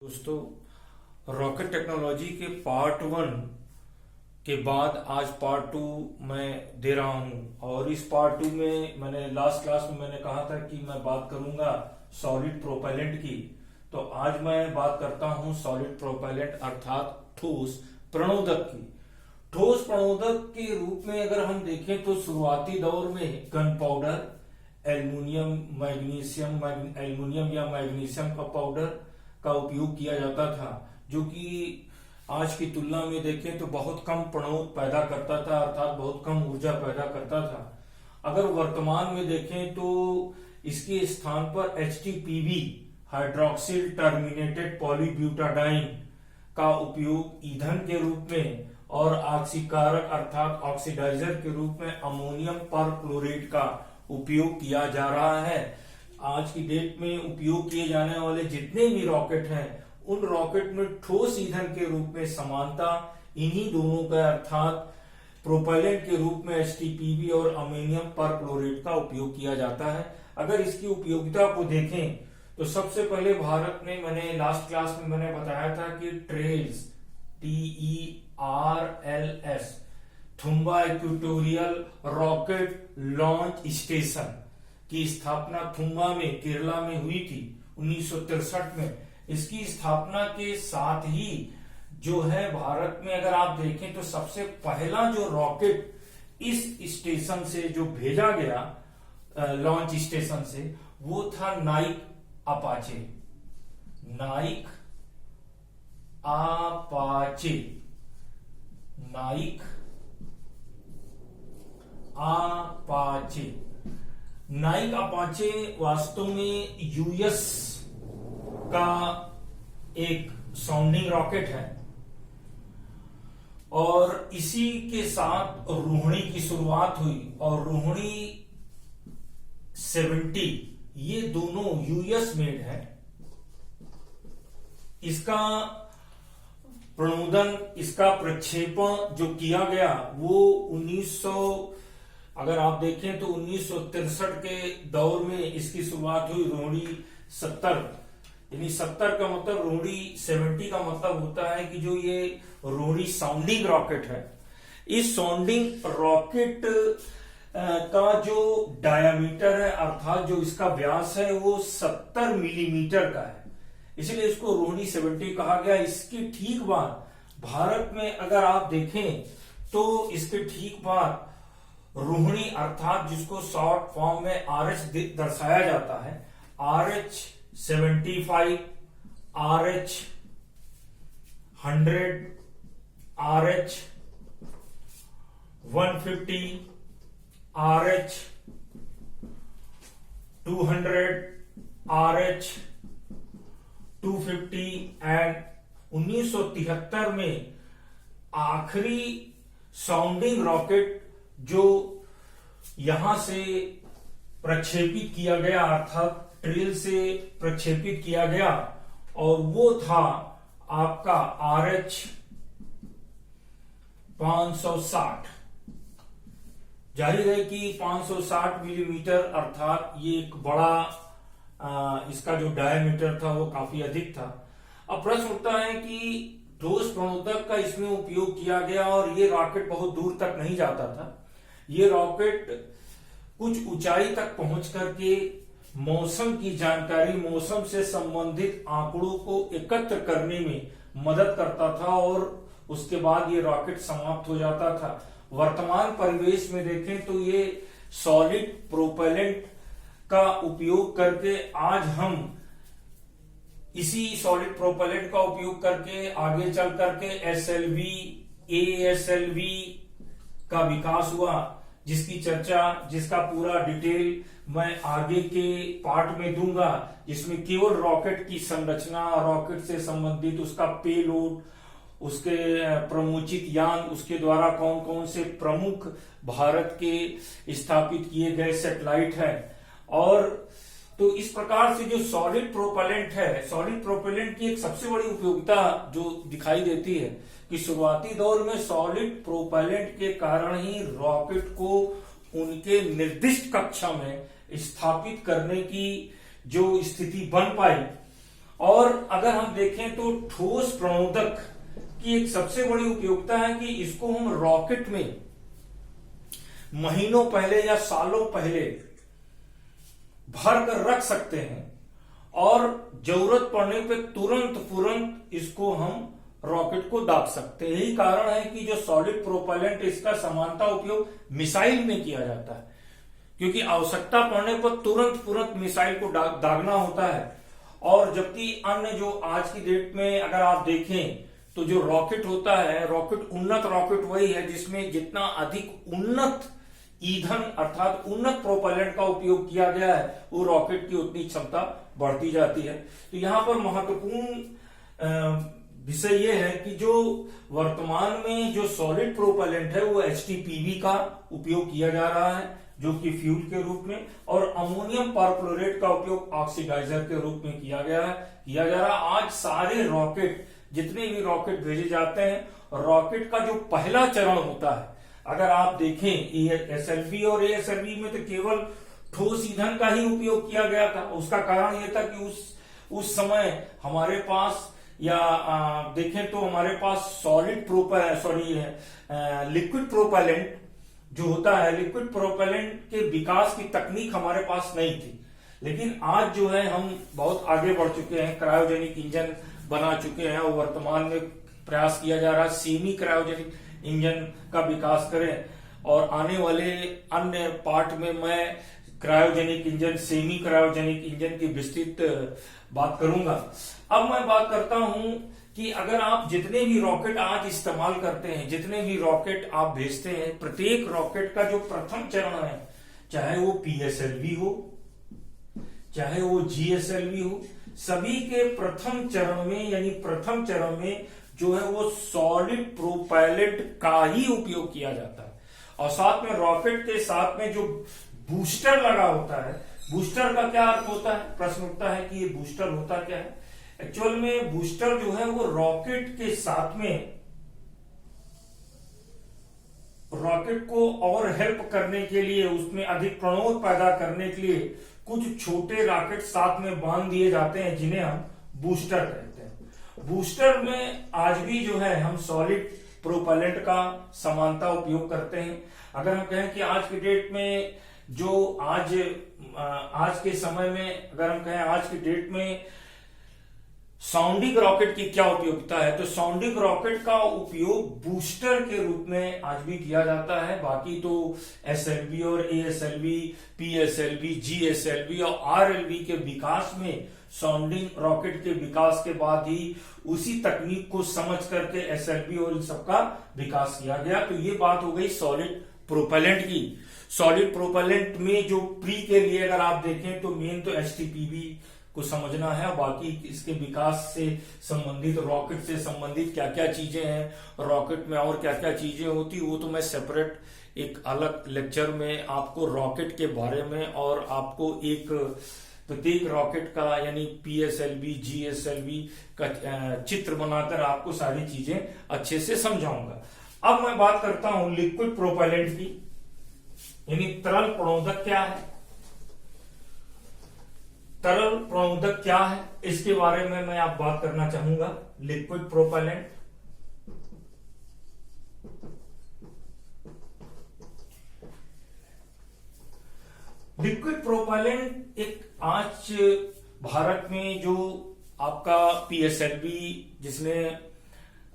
दोस्तों, rocket technology के part 1 के बाद आज पार्ट 2 मैं दे रहा हूं। और इस पार्ट 2 में मैंने लास्ट क्लास में मैंने कहा था कि मैं बात करूंगा सॉलिड प्रोपेलेंट की। तो आज मैं बात करता हूं सॉलिड प्रोपेलेंट अर्थात ठोस प्रणोदक की। ठोस प्रणोदक के रूप में अगर हम देखें तो शुरुआती दौर में गन पाउडर, एल्युमिनियम या मैग्नीशियम का पाउडर का उपयोग किया जाता था, जो कि आज की तुलना में देखें तो बहुत कम प्रणोद पैदा करता था, अर्थात बहुत कम ऊर्जा पैदा करता था। अगर वर्तमान में देखें तो इसके स्थान पर HTPB हाइड्रोक्सिल टर्मिनेटेड पॉलीब्यूटाडाइन का उपयोग ईंधन के रूप में और ऑक्सीकारक अर्थात ऑक्सीडाइजर के रूप में अमोनियम परक्लोरेट का उपयोग किया जा रहा है। आज की डेट में उपयोग किए जाने वाले जितने भी रॉकेट हैं उन रॉकेट में ठोस ईंधन के रूप में समानता इन्हीं दोनों का अर्थात प्रोपेलेंट के रूप में HTPB और अमोनियम परक्लोरेट का उपयोग किया जाता है। अगर इसकी उपयोगिता को देखें तो सबसे पहले भारत में मैंने लास्ट क्लास में मैंने बताया था कि trails TERLS Thumba equatorial rocket launch station की स्थापना थुम्बा में केरला में हुई थी 1963 में। इसकी स्थापना के साथ ही जो है भारत में अगर आप देखें तो सबसे पहला जो रॉकेट इस स्टेशन से जो भेजा गया लॉन्च स्टेशन से वो था नाइक अपाचे। नाइक अपाचे वास्तव में यूएस का एक साउंडिंग रॉकेट है और इसी के साथ रोहिणी की शुरुआत हुई और रोहिणी 70 ये दोनों यूएस मेड है। इसका प्रणोदन, इसका प्रक्षेपण जो किया गया वो 1900 अगर आप देखें तो 1963 के दौर में इसकी शुरुआत हुई। रोहिणी 70 यानी 70 का मतलब रोहिणी 70 का मतलब होता है कि जो ये रोहिणी साउंडिंग रॉकेट है, इस साउंडिंग रॉकेट का जो डायामीटर है अर्थात जो इसका व्यास है वो 70 मिलीमीटर का है, इसलिए इसको रोहिणी 70 कहा गया। इसके ठीक बाद भारत में अगर आप देखें तो इसके ठीक बाद रोहिणी अर्थात जिसको शॉर्ट फॉर्म में RH दर्शाया जाता है, RH-75, RH-100, RH-150, RH-200, RH-250 and 1973 में आखिरी साउंडिंग रॉकेट जो यहां से प्रक्षेपित किया गया अर्थात ट्रेल से प्रक्षेपित किया गया और वो था आपका RH-560। जाहिर है कि 560 मिलीमीटर अर्थात ये एक बड़ा इसका जो डायमीटर था वो काफी अधिक था। अब प्रश्न उठता है कि ठोस प्रणोदक का इसमें उपयोग किया गया और ये रॉकेट बहुत दूर तक नहीं जाता था। ये रॉकेट कुछ ऊंचाई तक पहुंच करके मौसम की जानकारी, मौसम से संबंधित आंकड़ों को एकत्र करने में मदद करता था और उसके बाद ये रॉकेट समाप्त हो जाता था। वर्तमान परिवेश में देखें तो ये सॉलिड प्रोपेलेंट का उपयोग करके आज हम इसी सॉलिड प्रोपेलेंट का उपयोग करके आगे चल करके SLV, ASLV का विकास हुआ, जिसकी चर्चा, जिसका पूरा डिटेल मैं आगे के पार्ट में दूंगा, जिसमें केवल रॉकेट की संरचना, रॉकेट से संबंधित उसका पेलोड, उसके प्रमुचित यान, उसके द्वारा कौन कौन से प्रमुख भारत के स्थापित किए गए सैटेलाइट है। और तो इस प्रकार से जो सॉलिड प्रोपेलेंट है, सॉलिड प्रोपेलेंट की एक सबसे बड़ी उपयोगिता जो दिखाई देती है कि शुरुआती दौर में सॉलिड प्रोपेलेंट के कारण ही रॉकेट को उनके निर्दिष्ट कक्षा में स्थापित करने की जो स्थिति बन पाई और अगर हम देखें तो ठोस प्रणोदक की एक सबसे बड़ी उपयोगिता है कि इसको हम रॉकेट में महीनों पहले या सालों पहले भर कर रख सकते हैं और जरूरत पड़ने पे तुरंत इसको हम रॉकेट को दाग सकते हैं। यही कारण है कि जो सॉलिड प्रोपेलेंट इसका सामान्यतः उपयोग मिसाइल में किया जाता है, क्योंकि आवश्यकता पड़ने पर तुरंत मिसाइल को दागना होता है। और जबकि अन्य जो आज की डेट में अगर आप देखें तो जो रॉकेट होता है, उन्नत रॉकेट वही है जिसमें जितना अधिक उन्नत ईंधन अर्थात उन्नत प्रोपेलेंट का उपयोग किया गया है, वो रॉकेट की उतनी क्षमता बढ़ती जाती है। तो यहां पर महत्वपूर्ण विषय ये है कि जो वर्तमान में जो सॉलिड प्रोपेलेंट है वो एचटीपीवी का उपयोग किया जा रहा है, जो कि फ्यूल के रूप में, और अमोनियम परक्लोरेट का उपयोग ऑक्सीडाइजर के रूप में किया जा रहा है। आज सारे रॉकेट, जितने भी रॉकेट भेजे जाते हैं, रॉकेट का जो पहला चरण होता है, अगर आप देखें एसएलवी और एएसएलवी में तो केवल ठोस ईंधन का ही उपयोग किया गया था। उसका कारण यह था कि उस समय हमारे पास या देखें तो हमारे पास लिक्विड प्रोपेलेंट जो होता है, लिक्विड प्रोपेलेंट के विकास की तकनीक हमारे पास नहीं थी। लेकिन आज जो है हम बहुत आगे बढ़ चुके हैं, क्रायोजेनिक इंजन बना चुके हैं और वर्तमान में प्रयास किया जा रहा है सेमी क्रायोजेनिक इंजन का विकास करें। और आने वाले अन्य पार्ट में मैं cryogenic engine, semi cryogenic engine की विस्तृत बात करूंगा। अब मैं बात करता हूं कि अगर आप जितने भी रॉकेट आज इस्तेमाल करते हैं, जितने भी रॉकेट आप भेजते हैं, प्रत्येक रॉकेट का जो प्रथम चरण है, चाहे वो पीएसएलवी हो, चाहे वो जीएसएलवी हो, सभी के प्रथम चरण में यानी प्रथम चरण में जो है वो सॉलिड प्रोपेलेंट का ही उपयोग किया जाता है। और साथ में रॉकेट के साथ में जो बूस्टर लगा होता है, बूस्टर का क्या अर्थ होता है? प्रश्न उठता है कि ये बूस्टर होता क्या है। एक्चुअल में बूस्टर जो है वो रॉकेट के साथ में रॉकेट को और हेल्प करने के लिए, उसमें अधिक प्रणोद पैदा करने के लिए कुछ छोटे रॉकेट साथ में बांध दिए जाते हैं, जिन्हें हम बूस्टर कहते हैं। बूस्टर में आज भी जो है हम सॉलिड प्रोपेलेंट का समानता उपयोग करते हैं। अगर हम कहें कि आज की डेट में जो आज के समय में अगर हम कहें आज की डेट में साउंडिंग रॉकेट की क्या उपयोगिता है, तो साउंडिंग रॉकेट का उपयोग बूस्टर के रूप में आज भी किया जाता है। बाकी तो एसएलवी और एएसएलवी, पीएसएलवी, जीएसएलवी और आरएलवी के विकास में, साउंडिंग रॉकेट के विकास के बाद ही उसी तकनीक को समझ करके एसएलवी और इन सबका विकास किया गया। तो ये बात हो गई सॉलिड प्रोपेलेंट की। सॉलिड प्रोपेलेंट में जो प्री के लिए अगर आप देखें तो मेन तो एचटीपीवी को समझना है, बाकी इसके विकास से संबंधित, रॉकेट से संबंधित क्या क्या चीजें हैं, रॉकेट में और क्या क्या चीजें होती, वो तो मैं सेपरेट एक अलग लेक्चर में आपको रॉकेट के बारे में और आपको एक प्रत्येक रॉकेट का यानी पीएसएलवी, जीएसएलवी का चित्र बनाकर आपको सारी चीजें अच्छे से समझाऊंगा। अब मैं बात करता हूं लिक्विड प्रोपेलेंट की, यानी तरल प्रणोदक क्या है। तरल प्रणोदक क्या है इसके बारे में मैं आप बात करना चाहूंगा। लिक्विड प्रोपेलेंट, लिक्विड प्रोपेलेंट एक आज भारत में जो आपका पीएसएलवी, जिसने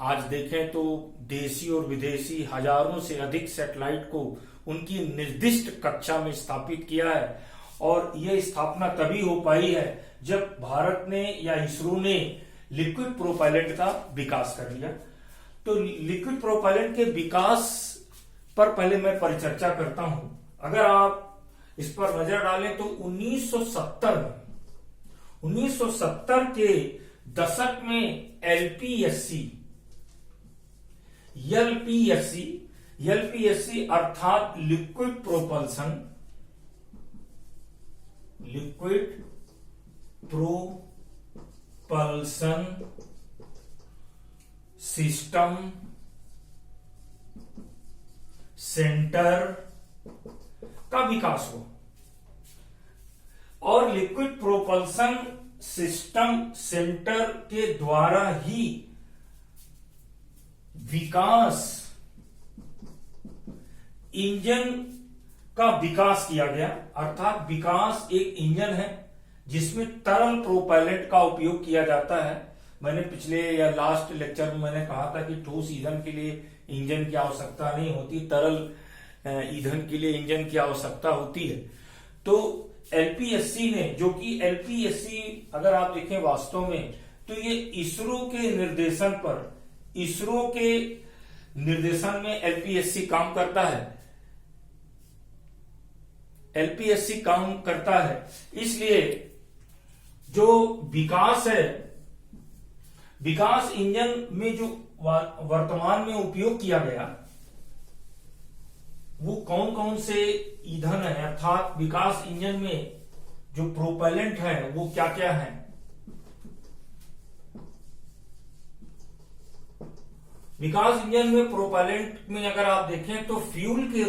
आज देखें तो देशी और विदेशी हजारों से अधिक सैटेलाइट को उनकी निर्दिष्ट कक्षा में स्थापित किया है। और यह स्थापना तभी हो पाई है जब भारत ने या इसरो ने लिक्विड प्रोपेलेंट का विकास कर लिया। तो लिक्विड प्रोपेलेंट के विकास पर पहले मैं परिचर्चा करता हूं। अगर आप इस पर नजर डालें तो 1970 के दशक में एलपीएससी अर्थात लिक्विड प्रोपल्सन सिस्टम सेंटर का विकास हुआ। और लिक्विड प्रोपल्सन सिस्टम सेंटर के द्वारा ही विकास इंजन का विकास किया गया। अर्थात विकास एक इंजन है जिसमें तरल प्रोपेलेंट का उपयोग किया जाता है। मैंने पिछले या लास्ट लेक्चर में मैंने कहा था कि ठोस ईंधन के लिए इंजन की आवश्यकता नहीं होती, तरल ईंधन के लिए इंजन की आवश्यकता होती है। तो एलपीएससी ने, जो कि एलपीएससी अगर आप देखें वास्तव में, तो ये इसरो के निर्देशन में एलपीएससी काम करता है। इसलिए जो विकास है, विकास इंजन में जो वर्तमान में उपयोग किया गया वो कौन कौन से ईंधन है, अर्थात विकास इंजन में जो प्रोपेलेंट है वो क्या क्या है। विकास इंजन में प्रोपेलेंट में अगर आप देखें तो फ्यूल के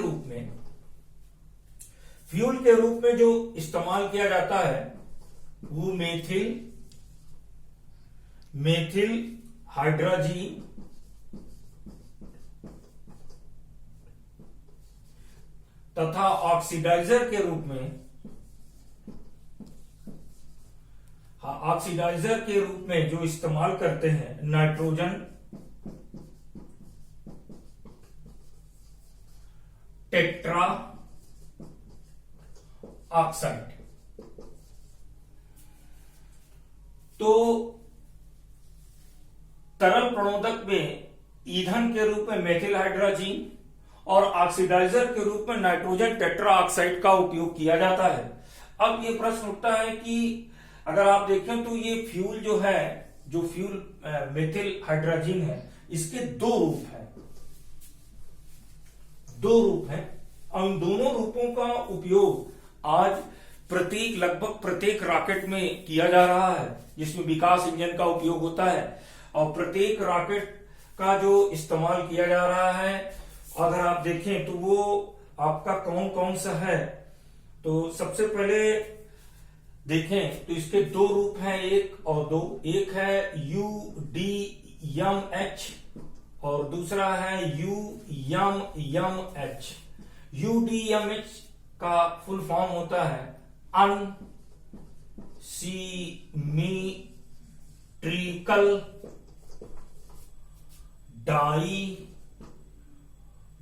रूप में जो इस्तेमाल किया जाता है वो मेथिल हाइड्रोजीन तथा ऑक्सीडाइजर के रूप में जो इस्तेमाल करते हैं नाइट्रोजन टेट्रा ऑक्साइड। तो तरल प्रणोदक में ईंधन के रूप में मेथिल हाइड्रोजीन और ऑक्सीडाइजर के रूप में नाइट्रोजन टेट्रा ऑक्साइड का उपयोग किया जाता है। अब ये प्रश्न उठता है कि अगर आप देखें तो ये फ्यूल जो है, जो फ्यूल मेथिल हाइड्रोजीन है, इसके दो रूप हैं और इन दोनों रूपों का उपयोग आज लगभग प्रत्येक रॉकेट में किया जा रहा है, जिसमें विकास इंजन का उपयोग होता है। और प्रत्येक रॉकेट का जो इस्तेमाल किया जा रहा है, अगर आप देखें तो वो आपका कौन कौन सा है, तो सबसे पहले देखें तो इसके दो रूप हैं, एक और दो। एक है UDMH और दूसरा है UMMH। UDMH का फुल फॉर्म होता है अनसिमेट्रिकल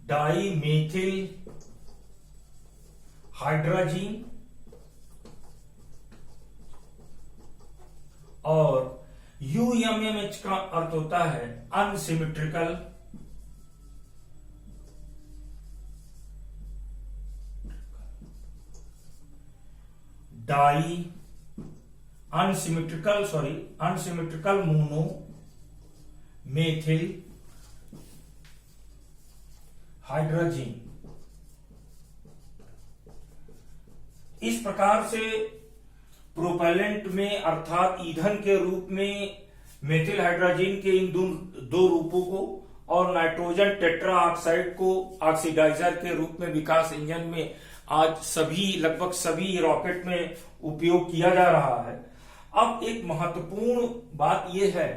डाईमेथिल हाइड्रोजीन, और UMMH का अर्थ होता है unsymmetrical unsymmetrical mono methyl hydrazine. इस प्रकार से प्रोपेलेंट में अर्थात ईंधन के रूप में मेथिल हाइड्रोजीन के इन दो रूपों को और नाइट्रोजन टेट्रा ऑक्साइड को ऑक्सीडाइजर के रूप में विकास इंजन में आज लगभग सभी रॉकेट में उपयोग किया जा रहा है। अब एक महत्वपूर्ण बात यह है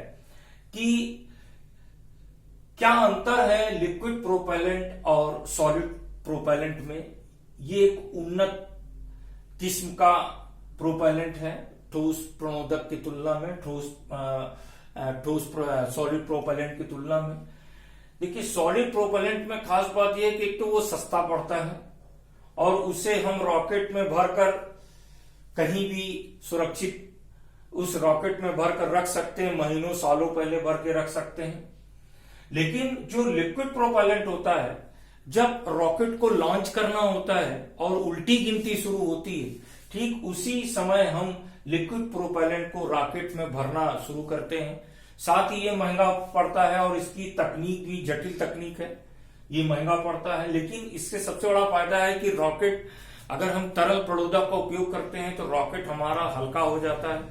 कि क्या अंतर है लिक्विड प्रोपेलेंट और सॉलिड प्रोपेलेंट में। ये एक उन्नत किस्म का प्रोपेलेंट है ठोस प्रणोदक की तुलना में, सॉलिड प्रोपेलेंट की तुलना में। देखिए, सॉलिड प्रोपेलेंट में खास बात यह है कि एक तो वो सस्ता पड़ता है और उसे हम रॉकेट में भरकर कहीं भी सुरक्षित उस रॉकेट में भरकर रख सकते हैं, महीनों सालों पहले भर के रख सकते हैं। लेकिन जो लिक्विड प्रोपेलेंट होता है, जब रॉकेट को लॉन्च करना होता है और उल्टी गिनती शुरू होती है, ठीक उसी समय हम लिक्विड प्रोपेलेंट को रॉकेट में भरना शुरू करते हैं। साथ ही ये महंगा पड़ता है और इसकी तकनीक भी जटिल तकनीक है, ये महंगा पड़ता है। लेकिन इससे सबसे बड़ा फायदा है कि रॉकेट, अगर हम तरल प्रणोदक का उपयोग करते हैं तो रॉकेट हमारा हल्का हो जाता है,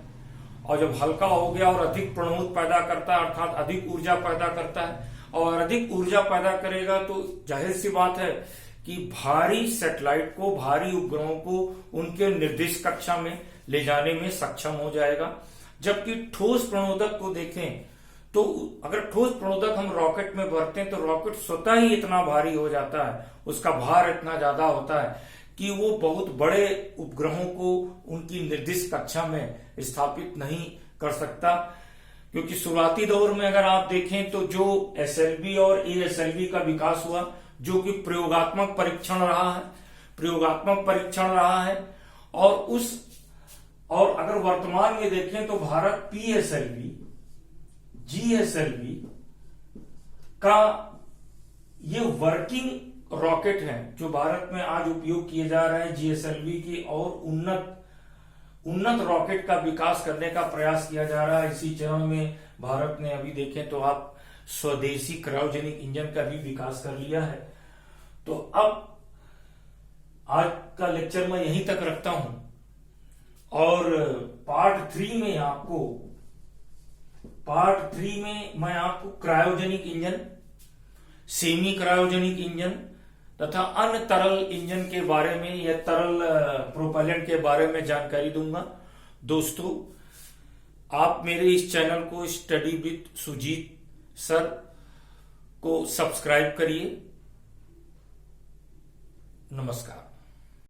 और जब हल्का हो गया और अधिक प्रणोद पैदा करता है, अर्थात अधिक ऊर्जा पैदा करता है, और अधिक ऊर्जा पैदा करेगा तो जाहिर सी बात है कि भारी सैटेलाइट को, भारी उपग्रहों को उनके निर्दिष्ट कक्षा में ले जाने में सक्षम हो जाएगा। जबकि ठोस प्रणोदक को देखें तो अगर ठोस प्रणोदक हम रॉकेट में भरते हैं तो रॉकेट स्वतः ही इतना भारी हो जाता है, उसका भार इतना ज्यादा होता है कि वो बहुत बड़े उपग्रहों को उनकी निर्दिष्ट कक्षा में स्थापित नहीं कर सकता। क्योंकि शुरुआती दौर में अगर आप देखें तो जो एसएलवी और एएसएलवी का विकास हुआ, जो कि प्रयोगात्मक परीक्षण रहा है और अगर वर्तमान में देखें तो भारत पीएसएलवी, जीएसएलवी का ये वर्किंग रॉकेट है जो भारत में आज उपयोग किए जा रहे हैं। जीएसएलवी की और उन्नत रॉकेट का विकास करने का प्रयास किया जा रहा है। इसी चरण में भारत ने अभी देखें तो आप स्वदेशी क्रायोजेनिक इंजन का भी विकास कर लिया है। तो अब आज का लेक्चर मैं यहीं तक रखता हूं और पार्ट 3 में मैं आपको cryogenic engine, semi cryogenic engine तथा अन्य तरल इंजन के बारे में या तरल प्रोपेलेंट के बारे में जानकारी दूंगा। दोस्तों, आप मेरे इस चैनल को स्टडी विद सुजीत सर को सब्सक्राइब करिए। नमस्कार।